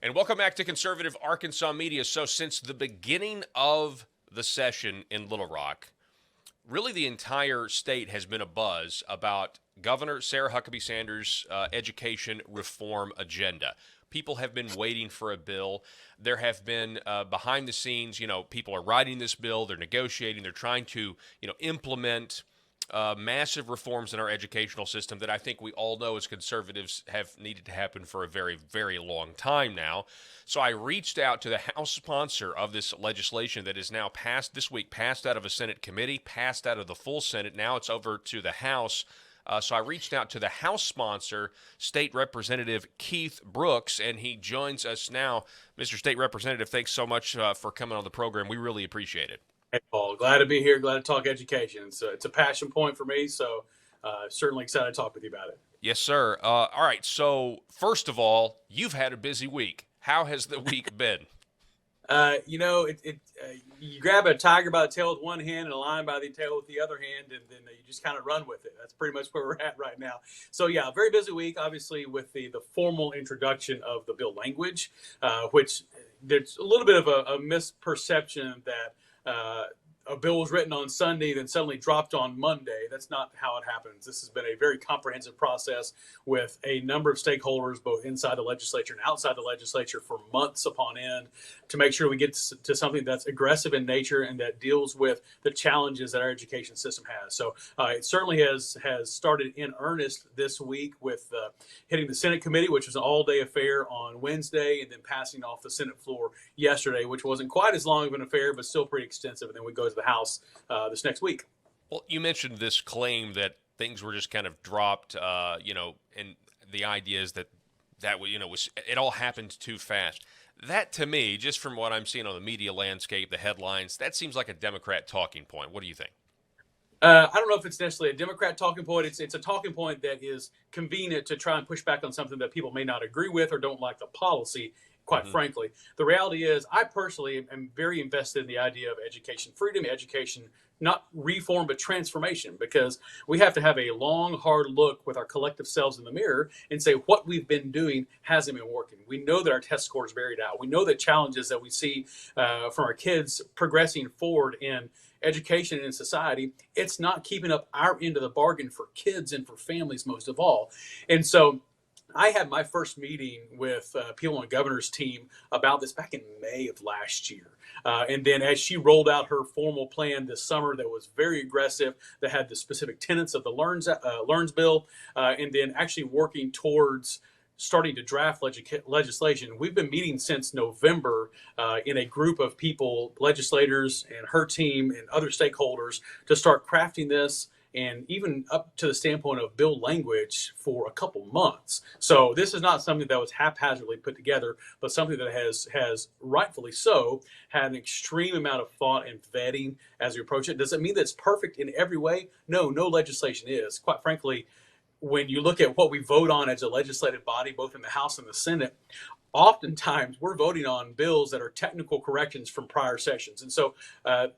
And welcome back to Conservative Arkansas Media. So, since the beginning of the session in Little Rock, really the entire state has been abuzz about Governor Sarah Huckabee Sanders' education reform agenda. People have been waiting for a bill. There have been behind the scenes, people are writing this bill, they're negotiating, they're trying to, implement massive reforms in our educational system that I think we all know as conservatives have needed to happen for a very, very long time now. So I reached out to the House sponsor of this legislation that is now passed this week, passed out of a Senate committee, passed out of the full Senate. Now it's over to the House. So I reached out to the House sponsor, State Representative Keith Brooks, and he joins us now. Mr. State Representative, thanks so much for coming on the program. We really appreciate it. Hey, Paul, glad to be here. Glad to talk education. It's a passion point for me, so certainly excited to talk with you about it. Yes, sir. All right. So, first of all, you've had a busy week. How has the week been? You grab a tiger by the tail with one hand and a lion by the tail with the other hand, and then you just kind of run with it. That's pretty much where we're at right now. So, yeah, very busy week, obviously, with the formal introduction of the bill language, which there's a little bit of a misperception that a bill was written on Sunday, then suddenly dropped on Monday. That's not how it happens. This has been a very comprehensive process with a number of stakeholders, both inside the legislature and outside the legislature, for months upon end to make sure we get to something that's aggressive in nature and that deals with the challenges that our education system has. So it certainly has started in earnest this week with hitting the Senate committee, which was an all-day affair on Wednesday, and then passing off the Senate floor yesterday, which wasn't quite as long of an affair, but still pretty extensive. And then we go to the House this next week. Well, you mentioned this claim that things were just kind of dropped, and the idea is that it all happened too fast. That, to me, just from what I'm seeing on the media landscape, the headlines, that seems like a Democrat talking point. What do you think? I don't know if it's necessarily a Democrat talking point. It's a talking point that is convenient to try and push back on something that people may not agree with or don't like the policy. Quite frankly, the reality is, I personally am very invested in the idea of education freedom, education, not reform, but transformation, because we have to have a long, hard look with our collective selves in the mirror and say what we've been doing hasn't been working. We know that our test scores varied out. We know the challenges that we see from our kids progressing forward in education and in society. It's not keeping up our end of the bargain for kids and for families, most of all. And so I had my first meeting with people on the governor's team about this back in May of last year. And then as she rolled out her formal plan this summer that was very aggressive, that had the specific tenets of the Learns bill, and then actually working towards starting to draft legislation. We've been meeting since November in a group of people, legislators and her team and other stakeholders, to start crafting this, and even up to the standpoint of bill language for a couple months. So this is not something that was haphazardly put together, but something that has rightfully so had an extreme amount of thought and vetting as we approach it. Does it mean that it's perfect in every way? No legislation is. Quite frankly, when you look at what we vote on as a legislative body, both in the House and the Senate, oftentimes we're voting on bills that are technical corrections from prior sessions. And so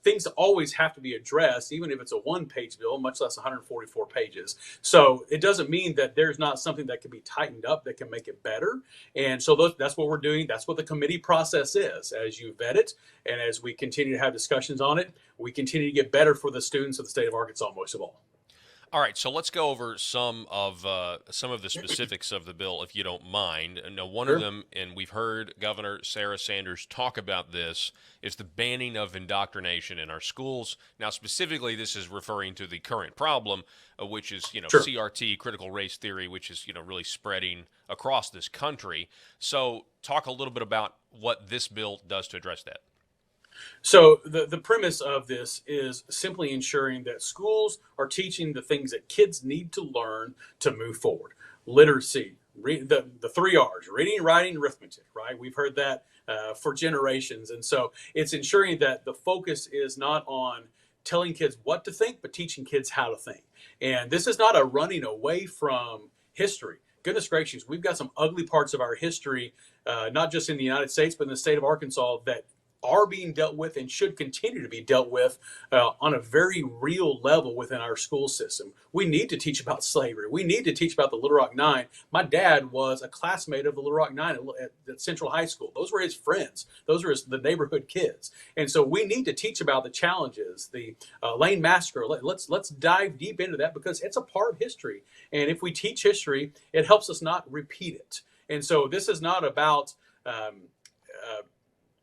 things always have to be addressed, even if it's a one-page bill, much less 144 pages. So it doesn't mean that there's not something that can be tightened up that can make it better. And so that's what we're doing. That's what the committee process is. As you vet it and as we continue to have discussions on it, we continue to get better for the students of the state of Arkansas, most of all. All right, so let's go over some of the specifics of the bill, if you don't mind. Now, one of them, and we've heard Governor Sarah Sanders talk about this, is the banning of indoctrination in our schools. Now, specifically, this is referring to the current problem, which is CRT, critical race theory, which is really spreading across this country. So, talk a little bit about what this bill does to address that. So the premise of this is simply ensuring that schools are teaching the things that kids need to learn to move forward. Literacy, the three R's: reading, writing, arithmetic, right? We've heard that for generations. And so it's ensuring that the focus is not on telling kids what to think, but teaching kids how to think. And this is not a running away from history. Goodness gracious, we've got some ugly parts of our history, not just in the United States, but in the state of Arkansas, that are being dealt with and should continue to be dealt with on a very real level within our school system. We need to teach about slavery. We need to teach about the Little Rock Nine. My dad was a classmate of the Little Rock Nine at Central High School. Those were his friends. Those were the neighborhood kids. And so we need to teach about the challenges, the Lane Massacre. Let's dive deep into that because it's a part of history. And if we teach history, it helps us not repeat it. And so this is not about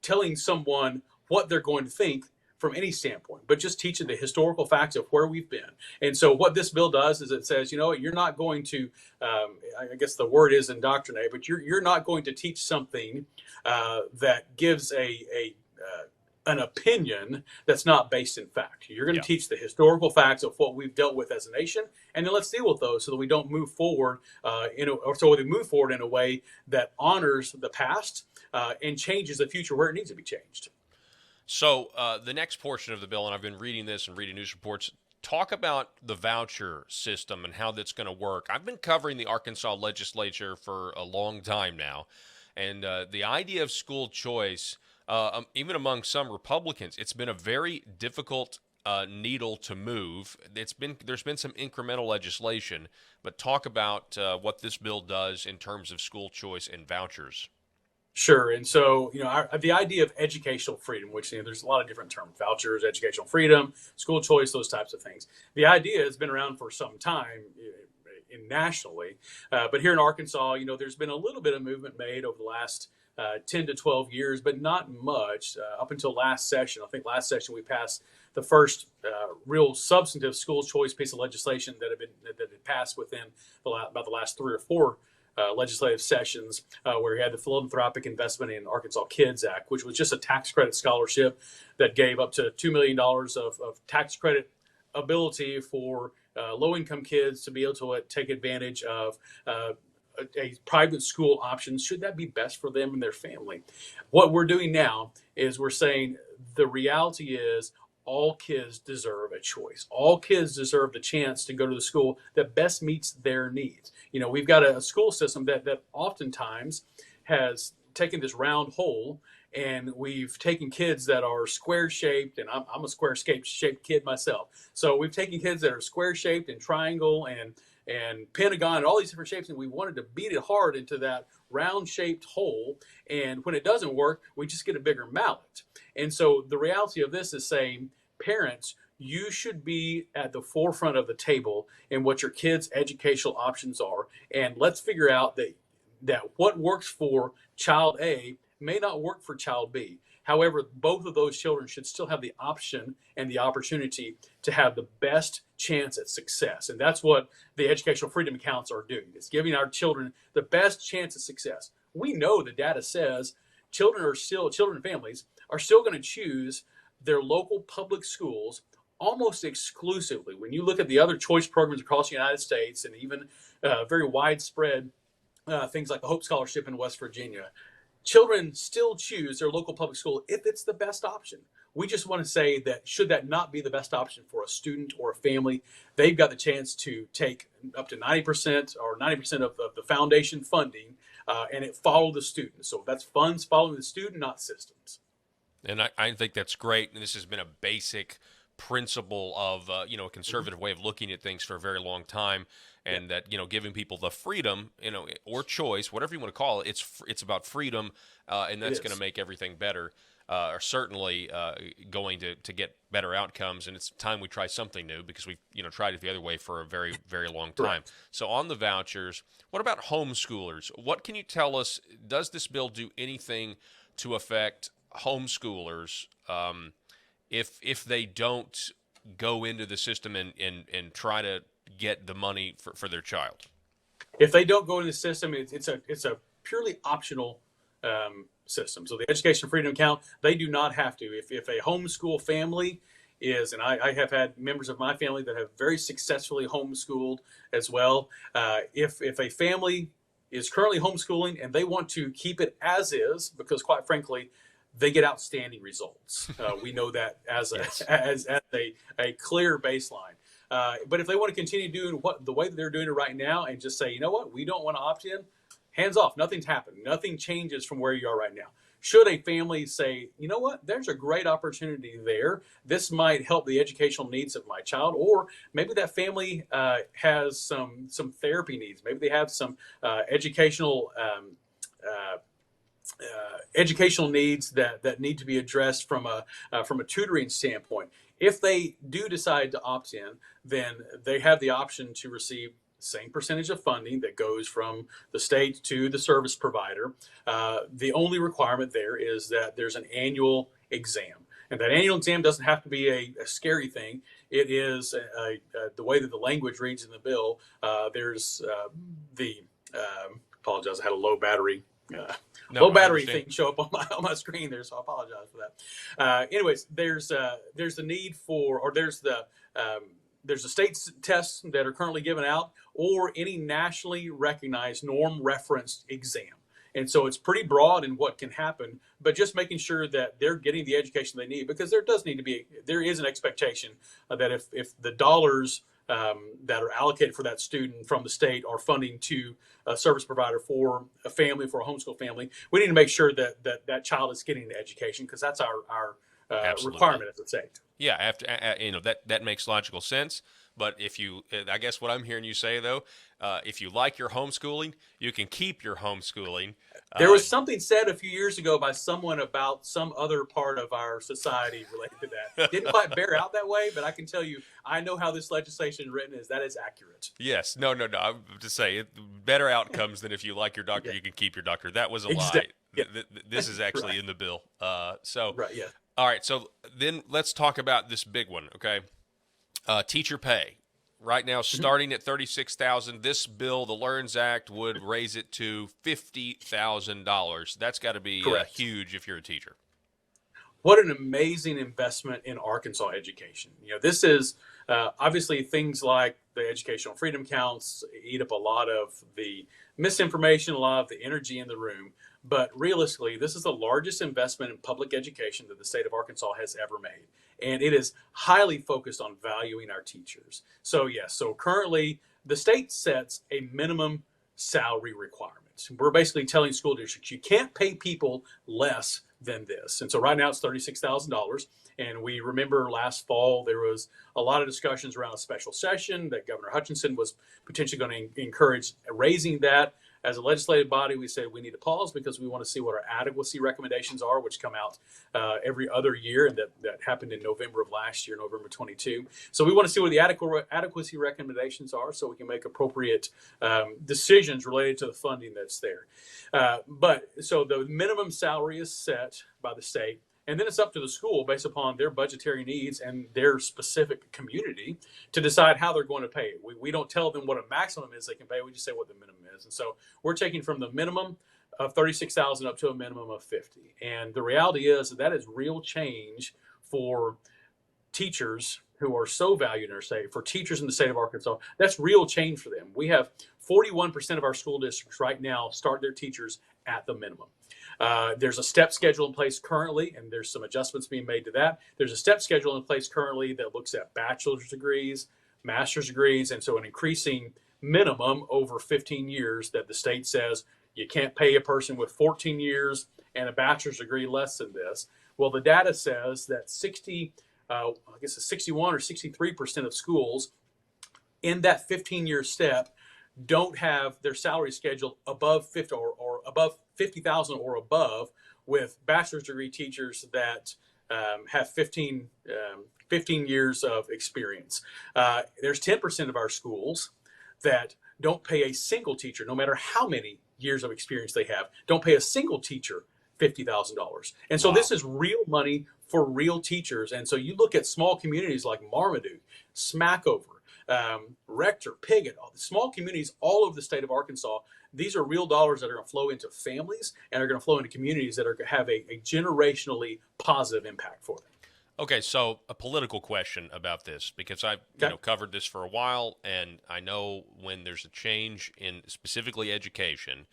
telling someone what they're going to think from any standpoint, but just teaching the historical facts of where we've been. And so what this bill does is it says, you know, you're not going to, I guess the word is indoctrinate, but you're not going to teach something that gives an opinion that's not based in fact. You're going to teach the historical facts of what we've dealt with as a nation, and then let's deal with those so that we don't move forward so we move forward in a way that honors the past and changes the future where it needs to be changed. So the next portion of the bill, and I've been reading this and reading news reports, talk about the voucher system and how that's going to work. I've been covering the Arkansas legislature for a long time now, and the idea of school choice, even among some Republicans, it's been a very difficult needle to move. There's been some incremental legislation, but talk about what this bill does in terms of school choice and vouchers. Sure. And so, you know, the idea of educational freedom, which, you know, there's a lot of different terms, vouchers, educational freedom, school choice, those types of things. The idea has been around for some time nationally. But here in Arkansas, you know, there's been a little bit of movement made over the last 10 to 12 years, but not much up until last session. I think last session we passed the first real substantive school choice piece of legislation that had passed within about the last 3 or 4 legislative sessions, where we had the Philanthropic Investment in Arkansas Kids Act, which was just a tax credit scholarship that gave up to $2 million of tax credit ability for low-income kids to be able to take advantage of a private school option, should that be best for them and their family. What we're doing now is we're saying the reality is all kids deserve a choice. All kids deserve the chance to go to the school that best meets their needs. You know, we've got a school system that oftentimes has taken this round hole, and we've taken kids that are square shaped, and I'm a square shaped kid myself. So we've taken kids that are square shaped and triangle and pentagon and all these different shapes, and we wanted to beat it hard into that round shaped hole. And when it doesn't work, we just get a bigger mallet. And so the reality of this is saying, parents, you should be at the forefront of the table in what your kids' educational options are. And let's figure out that what works for child A may not work for child B. However, both of those children should still have the option and the opportunity to have the best chance at success. And that's what the educational freedom accounts are doing. It's giving our children the best chance at success. We know the data says children and families are still going to choose their local public schools almost exclusively. When you look at the other choice programs across the United States, and even very widespread things like the Hope Scholarship in West Virginia, children still choose their local public school if it's the best option. We just want to say that should that not be the best option for a student or a family, they've got the chance to take up to 90% or 90% of the foundation funding, and it follow the student. So that's funds following the student, not systems. And I think that's great. And this has been a basic principle of a conservative way of looking at things for a very long time, and that giving people the freedom or choice, whatever you want to call it, it's about freedom, and that's going to make everything better, or certainly going to get better outcomes. And it's time we try something new, because we've tried it the other way for a very, very long time. Right. So on the vouchers, what about homeschoolers? What can you tell us? Does this bill do anything to affect homeschoolers if they don't go into the system and try to get the money for their child? If they don't go into the system, it's a purely optional system. So the Education Freedom Account, they do not have to. If a homeschool family is, and I have had members of my family that have very successfully homeschooled as well. If a family is currently homeschooling and they want to keep it as is, because quite frankly, they get outstanding results. We know that as a clear baseline. But if they want to continue doing the way that they're doing it right now, and just say, you know what, we don't want to opt in, hands off. Nothing's happened. Nothing changes from where you are right now. should a family say, you know what, there's a great opportunity there. This might help the educational needs of my child, or maybe that family has some therapy needs. Maybe they have some educational needs that need to be addressed from a tutoring standpoint. If they do decide to opt in, then they have the option to receive the same percentage of funding that goes from the state to the service provider. The only requirement there is that there's an annual exam. And that annual exam doesn't have to be a scary thing. It is the way that the language reads in the bill. There's the apologize, I had a low battery No, low I battery understand. thing show up on my screen there, so I apologize for that. Anyways, there's the need for, or there's the state tests that are currently given out, or any nationally recognized norm referenced exam. And so it's pretty broad in what can happen, but just making sure that they're getting the education they need, because there is an expectation that if the dollars that are allocated for that student from the state are funding to a service provider for a family, for a homeschool family, we need to make sure that child is getting the education, because that's our Absolutely. requirement as a state. Yeah, after that makes logical sense. But if you, I guess what I'm hearing you say though, if you like your homeschooling, you can keep your homeschooling. There was something said a few years ago by someone about some other part of our society related to that. Didn't quite bear out that way, but I can tell you, I know how this legislation is written. That is accurate. Yes, no. I'm to say better outcomes than if you like your doctor, Yeah. you can keep your doctor. That was a lie. Exactly. Yeah. This is actually Right. in the bill. So Right. Yeah. all right. So then let's talk about this big one. Okay, teacher pay. Right now, starting at $36,000. This bill, the LEARNS Act, would raise it to $50,000. That's got to be Correct. huge if you're a teacher. What an amazing investment in Arkansas education. This is obviously things like the educational freedom counts eat up a lot of the misinformation, a lot of the energy in the room. But realistically, this is the largest investment in public education that the state of Arkansas has ever made. And it is highly focused on valuing our teachers. So, yes, so currently the state sets a minimum salary requirement. We're basically telling school districts you can't pay people less than this. And so right now it's $36,000. And we remember last fall there was a lot of discussions around a special session that Governor Hutchinson was potentially going to encourage raising that. As a legislative body, we said we need to pause because we want to see what our adequacy recommendations are, which come out every other year, and that happened in November of last year, November 22. So we want to see what the adequacy recommendations are, so we can make appropriate decisions related to the funding that's there. But so the minimum salary is set by the state. And then it's up to the school, based upon their budgetary needs and their specific community, to decide how they're going to pay it. We don't tell them what a maximum is they can pay. We just say what the minimum is. And so we're taking from the minimum of $36,000 up to a minimum of $50,000. And the reality is that is real change for teachers who are so valued in our state, for teachers in the state of Arkansas. That's real change for them. We have 41% of our school districts right now start their teachers at the minimum. There's a step schedule in place currently, and there's some adjustments being made to that. There's a step schedule in place currently that looks at bachelor's degrees, master's degrees, and so an increasing minimum over 15 years that the state says you can't pay a person with 14 years and a bachelor's degree less than this. Well, the data says that 61 or 63% of schools in that 15-year step don't have their salary schedule above 50 or above 50,000 or above, with bachelor's degree teachers that have 15 years of experience. There's 10% of our schools that don't pay a single teacher, no matter how many years of experience they have, don't pay a single teacher $50,000. And so Wow. this is real money for real teachers. And so you look at small communities like Marmaduke, Smackover, Rector, Piggott, all the small communities all over the state of Arkansas. These are real dollars that are going to flow into families and are going to flow into communities that are going to have a generationally positive impact for them. Okay, so a political question about this, because I've covered this for a while, and I know when there's a change in specifically education.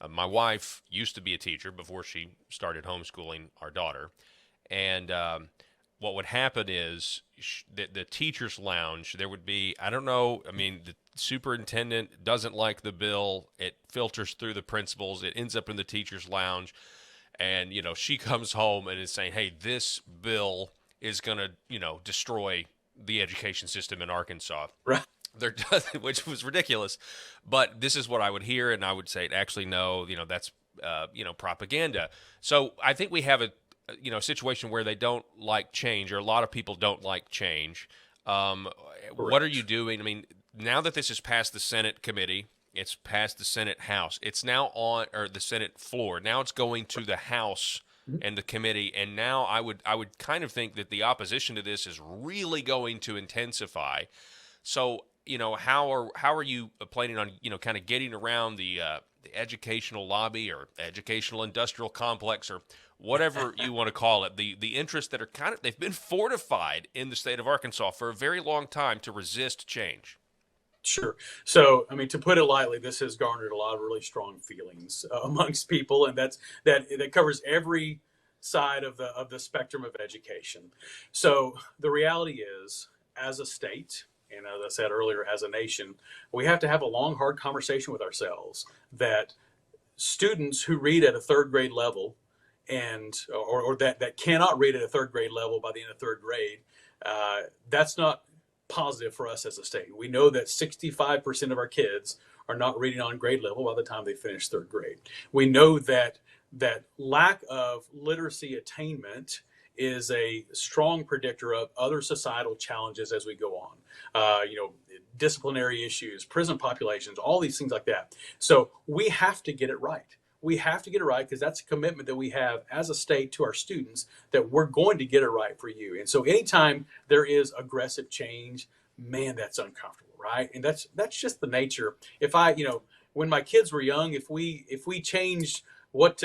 My wife used to be a teacher before she started homeschooling our daughter, and what would happen is the teacher's lounge, there would be, I don't know, I mean, the superintendent doesn't like the bill. It filters through the principals. It ends up in the teacher's lounge. and she comes home and is saying, "Hey, this bill is going to destroy the education system in Arkansas." Right. There does, which was ridiculous, but this is what I would hear, and I would say, actually, no, that's propaganda. So I think we have a situation where they don't like change, or a lot of people don't like change. What are you doing? I mean, now that this has passed the Senate committee, it's passed the Senate House. It's now on, or the Senate floor. Now it's going to the House and the committee, and now I would kind of think that the opposition to this is really going to intensify. So how are you planning on kind of getting around the educational lobby or educational industrial complex, or whatever you want to call it, the interests that are they've been fortified in the state of Arkansas for a very long time to resist change? Sure. So, I mean, to put it lightly, this has garnered a lot of really strong feelings amongst people, and that covers every side of the spectrum of education. So, the reality is, as a state, and as I said earlier, as a nation, we have to have a long, hard conversation with ourselves that students who read at a third grade level, or that cannot read at a third grade level by the end of third grade, that's not positive for us as a state. We know that 65% of our kids are not reading on grade level by the time they finish third grade. We know that lack of literacy attainment is a strong predictor of other societal challenges as we go on. Disciplinary issues, prison populations, all these things like that. So we have to get it right. We have to get it right because that's a commitment that we have as a state to our students, that we're going to get it right for you. And so anytime there is aggressive change, man, that's uncomfortable, right? And that's just the nature. If when my kids were young, if we changed what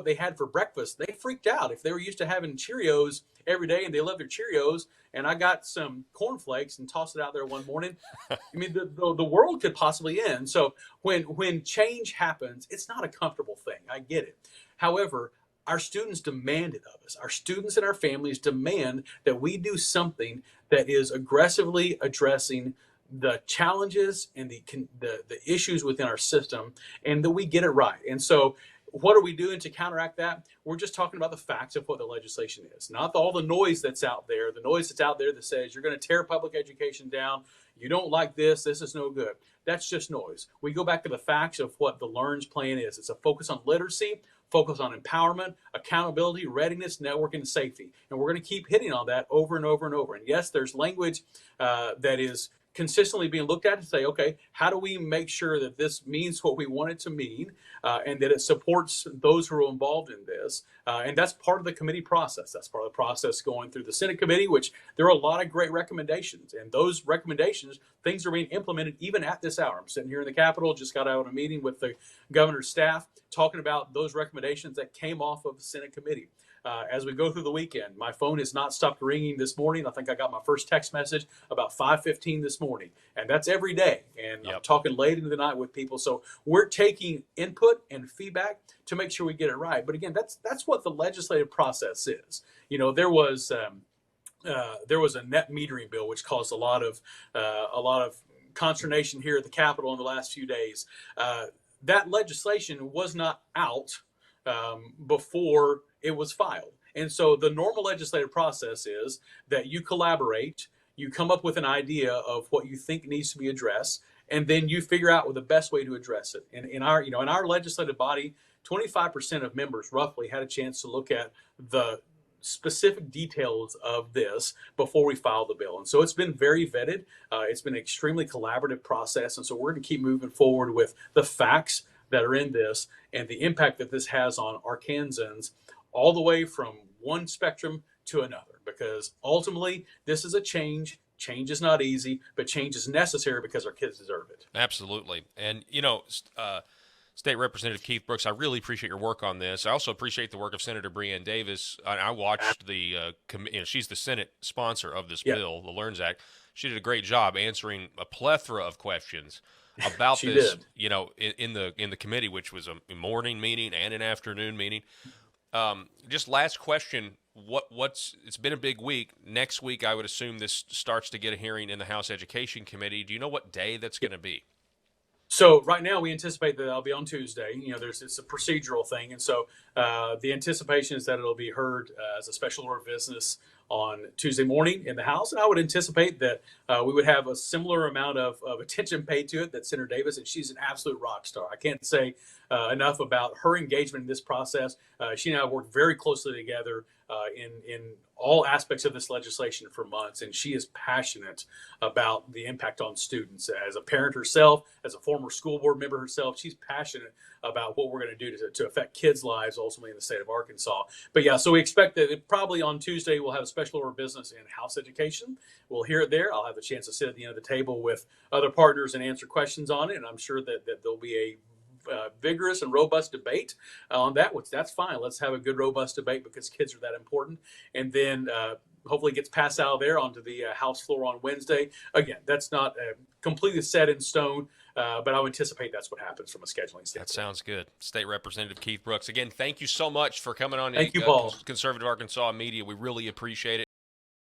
they had for breakfast, they freaked out. If they were used to having Cheerios every day and they loved their Cheerios, and I got some cornflakes and tossed it out there one morning, I mean, the world could possibly end. So when change happens, it's not a comfortable thing. I get it. However, our students demand it of us. Our students and our families demand that we do something that is aggressively addressing the challenges and the issues within our system, and that we get it right. And so, what are we doing to counteract that? We're just talking about the facts of what the legislation is, not all the noise that's out there. The noise that's out there that says you're going to tear public education down. You don't like this. This is no good. That's just noise. We go back to the facts of what the LEARN's plan is. It's a focus on literacy, focus on empowerment, accountability, readiness, networking, and safety. And we're going to keep hitting on that over and over and over. And yes, there's language that is consistently being looked at to say, okay, how do we make sure that this means what we want it to mean, and that it supports those who are involved in this? And that's part of the committee process. That's part of the process going through the Senate committee, which there are a lot of great recommendations. And those recommendations, things are being implemented even at this hour. I'm sitting here in the Capitol, just got out of a meeting with the governor's staff, talking about those recommendations that came off of the Senate committee. As we go through the weekend, my phone has not stopped ringing this morning. I think I got my first text message about 5:15 this morning, and that's every day. And I'm talking late into the night with people. So we're taking input and feedback to make sure we get it right. But again, that's what the legislative process is. There was a net metering bill which caused a lot of consternation here at the Capitol in the last few days. That legislation was not out before it was filed. And so the normal legislative process is that you collaborate, you come up with an idea of what you think needs to be addressed, and then you figure out the best way to address it. And in our legislative body, 25% of members roughly had a chance to look at the specific details of this before we file the bill. And so it's been very vetted. It's been an extremely collaborative process. And so we're going to keep moving forward with the facts that are in this and the impact that this has on Arkansans, all the way from one spectrum to another. Because ultimately, this is a change. Change is not easy, but change is necessary because our kids deserve it. Absolutely. And, State Representative Keith Brooks, I really appreciate your work on this. I also appreciate the work of Senator Breanne Davis. I watched she's the Senate sponsor of this bill, the LEARNS Act. She did a great job answering a plethora of questions about this, in the committee, which was a morning meeting and an afternoon meeting. Just last question, it's been a big week. Next week, I would assume this starts to get a hearing in the House Education Committee. Do you know what day that's going to be? So right now we anticipate that that'll be on Tuesday. It's a procedural thing, and so the anticipation is that it'll be heard as a special order of business on Tuesday morning in the House, and I would anticipate that we would have a similar amount of attention paid to it. That Senator Davis, and she's an absolute rock star. I can't say enough about her engagement in this process. She and I have worked very closely together in all aspects of this legislation for months, and she is passionate about the impact on students. As a parent herself, as a former school board member herself, she's passionate about what we're going to do to affect kids' lives ultimately in the state of Arkansas. But yeah, so we expect that probably on Tuesday we'll have a special order of business in House Education. We'll hear it there. I'll have a chance to sit at the end of the table with other partners and answer questions on it, and I'm sure that there'll be a vigorous and robust debate on that, which that's fine. Let's have a good, robust debate because kids are that important. And then hopefully gets passed out of there onto the House floor on Wednesday. Again, that's not completely set in stone, but I would anticipate that's what happens from a scheduling standpoint. That sounds good. State Representative Keith Brooks. Again, thank you so much for coming on. Thank you, Paul. Conservative Arkansas Media. We really appreciate it.